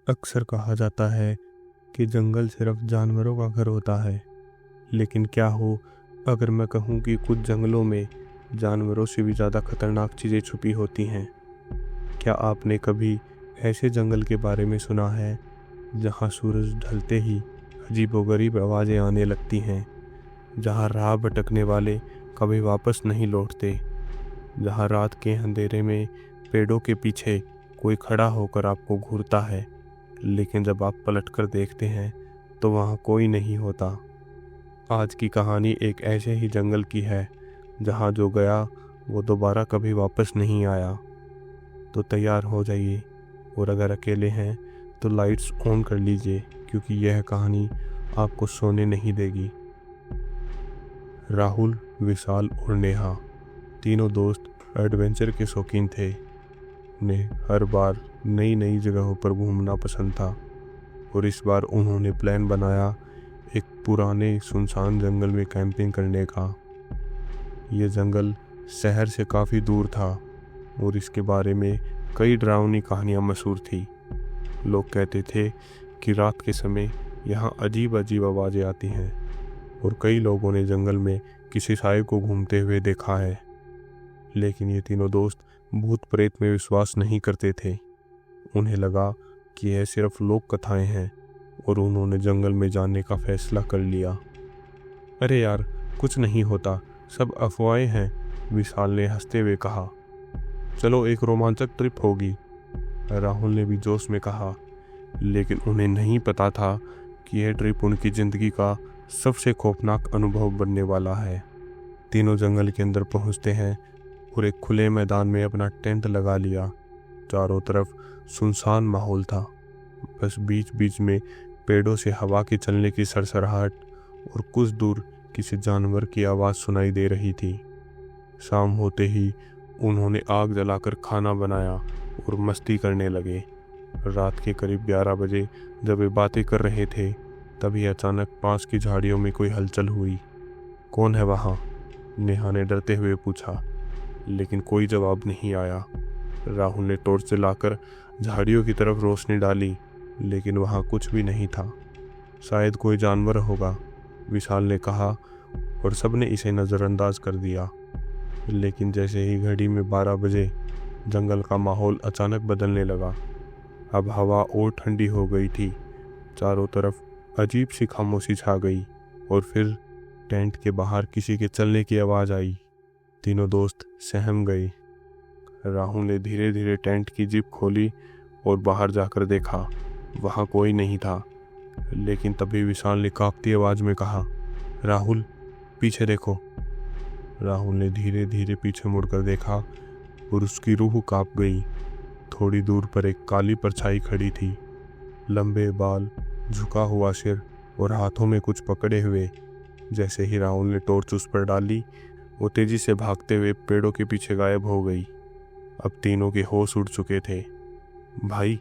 अक्सर कहा जाता है कि जंगल सिर्फ जानवरों का घर होता है, लेकिन क्या हो अगर मैं कहूँ कि कुछ जंगलों में जानवरों से भी ज़्यादा खतरनाक चीज़ें छुपी होती हैं। क्या आपने कभी ऐसे जंगल के बारे में सुना है जहाँ सूरज ढलते ही अजीबोगरीब आवाज़ें आने लगती हैं, जहाँ राह भटकने वाले कभी वापस नहीं लौटते, जहाँ रात के अंधेरे में पेड़ों के पीछे कोई खड़ा होकर आपको घूरता है, लेकिन जब आप पलटकर देखते हैं तो वहाँ कोई नहीं होता। आज की कहानी एक ऐसे ही जंगल की है जहाँ जो गया वो दोबारा कभी वापस नहीं आया। तो तैयार हो जाइए, और अगर अकेले हैं तो लाइट्स ऑन कर लीजिए, क्योंकि यह कहानी आपको सोने नहीं देगी। राहुल, विशाल और नेहा तीनों दोस्त एडवेंचर के शौकीन थे। उन्हें हर बार नई नई जगहों पर घूमना पसंद था, और इस बार उन्होंने प्लान बनाया एक पुराने सुनसान जंगल में कैंपिंग करने का। यह जंगल शहर से काफ़ी दूर था और इसके बारे में कई डरावनी कहानियाँ मशहूर थी। लोग कहते थे कि रात के समय यहाँ अजीब अजीब आवाज़ें आती हैं, और कई लोगों ने जंगल में किसी साए को घूमते हुए देखा है। लेकिन ये तीनों दोस्त भूत प्रेत में विश्वास नहीं करते थे। उन्हें लगा कि यह सिर्फ लोक कथाएं हैं, और उन्होंने जंगल में जाने का फैसला कर लिया। अरे यार, कुछ नहीं होता, सब अफवाहें हैं, विशाल ने हंसते हुए कहा। चलो, एक रोमांचक ट्रिप होगी, राहुल ने भी जोश में कहा। लेकिन उन्हें नहीं पता था कि यह ट्रिप उनकी ज़िंदगी का सबसे खौफनाक अनुभव बनने वाला है। तीनों जंगल के अंदर पहुंचते हैं और एक खुले मैदान में अपना टेंट लगा लिया। चारों तरफ सुनसान माहौल था, बस बीच बीच में पेड़ों से हवा के चलने की सरसराहट और कुछ दूर किसी जानवर की आवाज़ सुनाई दे रही थी। शाम होते ही उन्होंने आग जलाकर खाना बनाया और मस्ती करने लगे। रात के करीब 11 बजे जब वे बातें कर रहे थे, तभी अचानक पास की झाड़ियों में कोई हलचल हुई। कौन है वहाँ? नेहा ने डरते हुए पूछा, लेकिन कोई जवाब नहीं आया। राहुल ने टॉर्च जलाकर झाड़ियों की तरफ रोशनी डाली, लेकिन वहाँ कुछ भी नहीं था। शायद कोई जानवर होगा, विशाल ने कहा, और सबने इसे नज़रअंदाज कर दिया। लेकिन जैसे ही घड़ी में 12 बजे, जंगल का माहौल अचानक बदलने लगा। अब हवा और ठंडी हो गई थी, चारों तरफ अजीब सी खामोशी छा गई, और फिर टेंट के बाहर किसी के चलने की आवाज़ आई। तीनों दोस्त सहम गए। राहुल ने धीरे धीरे टेंट की जिप खोली और बाहर जाकर देखा, वहाँ कोई नहीं था। लेकिन तभी विशाल ने कांपती आवाज़ में कहा, राहुल, पीछे देखो। राहुल ने धीरे धीरे पीछे मुड़कर देखा और उसकी रूह कांप गई। थोड़ी दूर पर एक काली परछाई खड़ी थी, लंबे बाल, झुका हुआ सिर और हाथों में कुछ पकड़े हुए। जैसे ही राहुल ने टॉर्च उस पर डाली, वो तेजी से भागते हुए पेड़ों के पीछे गायब हो गई। अब तीनों के होश उड़ चुके थे। भाई,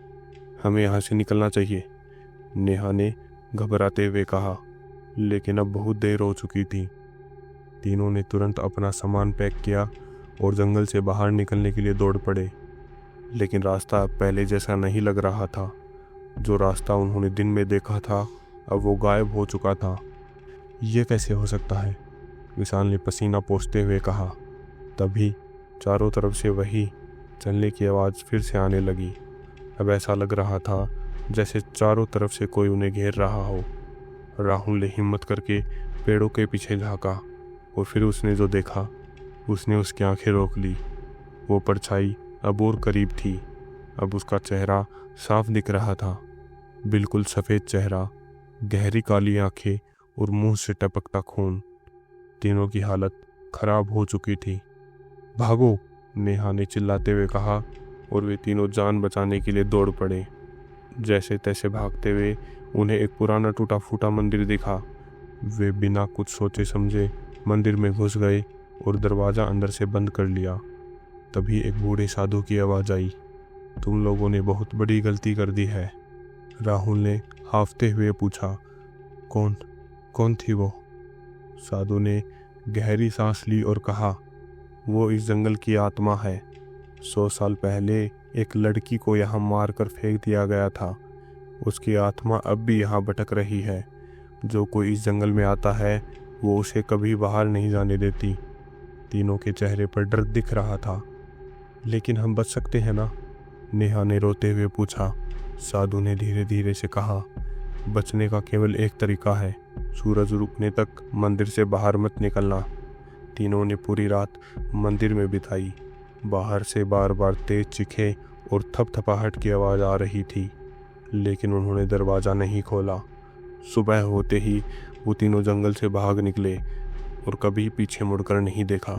हमें यहाँ से निकलना चाहिए, नेहा ने घबराते हुए कहा। लेकिन अब बहुत देर हो चुकी थी। तीनों ने तुरंत अपना सामान पैक किया और जंगल से बाहर निकलने के लिए दौड़ पड़े। लेकिन रास्ता अब पहले जैसा नहीं लग रहा था। जो रास्ता उन्होंने दिन में देखा था, अब वो गायब हो चुका था। ये कैसे हो सकता है? विशाल ने पसीना पोंछते हुए कहा। तभी चारों तरफ से वही चलने की आवाज़ फिर से आने लगी। अब ऐसा लग रहा था जैसे चारों तरफ से कोई उन्हें घेर रहा हो। राहुल ने हिम्मत करके पेड़ों के पीछे झांका, और फिर उसने जो देखा, उसने उसकी आंखें रोक ली। वो परछाई अब और करीब थी। अब उसका चेहरा साफ दिख रहा था, बिल्कुल सफ़ेद चेहरा, गहरी काली आंखें और मुंह से टपकता खून। तीनों की हालत खराब हो चुकी थी। भागो, नेहा ने चिल्लाते हुए कहा, और वे तीनों जान बचाने के लिए दौड़ पड़े। जैसे तैसे भागते हुए उन्हें एक पुराना टूटा फूटा मंदिर दिखा। वे बिना कुछ सोचे समझे मंदिर में घुस गए और दरवाज़ा अंदर से बंद कर लिया। तभी एक बूढ़े साधु की आवाज़ आई, तुम लोगों ने बहुत बड़ी गलती कर दी है। राहुल ने हांफते हुए पूछा, कौन कौन थी वो? साधु ने गहरी सांस ली और कहा, वो इस जंगल की आत्मा है। 100 साल पहले एक लड़की को यहाँ मार कर फेंक दिया गया था, उसकी आत्मा अब भी यहाँ भटक रही है। जो कोई इस जंगल में आता है वो उसे कभी बाहर नहीं जाने देती। तीनों के चेहरे पर डर दिख रहा था। लेकिन हम बच सकते हैं ना? नेहा ने रोते हुए पूछा। साधु ने धीरे धीरे से कहा, बचने का केवल एक तरीका है, सूरज उगने तक मंदिर से बाहर मत निकलना। तीनों ने पूरी रात मंदिर में बिताई। बाहर से बार बार तेज चीखें और थपथपाहट की आवाज़ आ रही थी, लेकिन उन्होंने दरवाज़ा नहीं खोला। सुबह होते ही वो तीनों जंगल से भाग निकले और कभी पीछे मुड़कर नहीं देखा।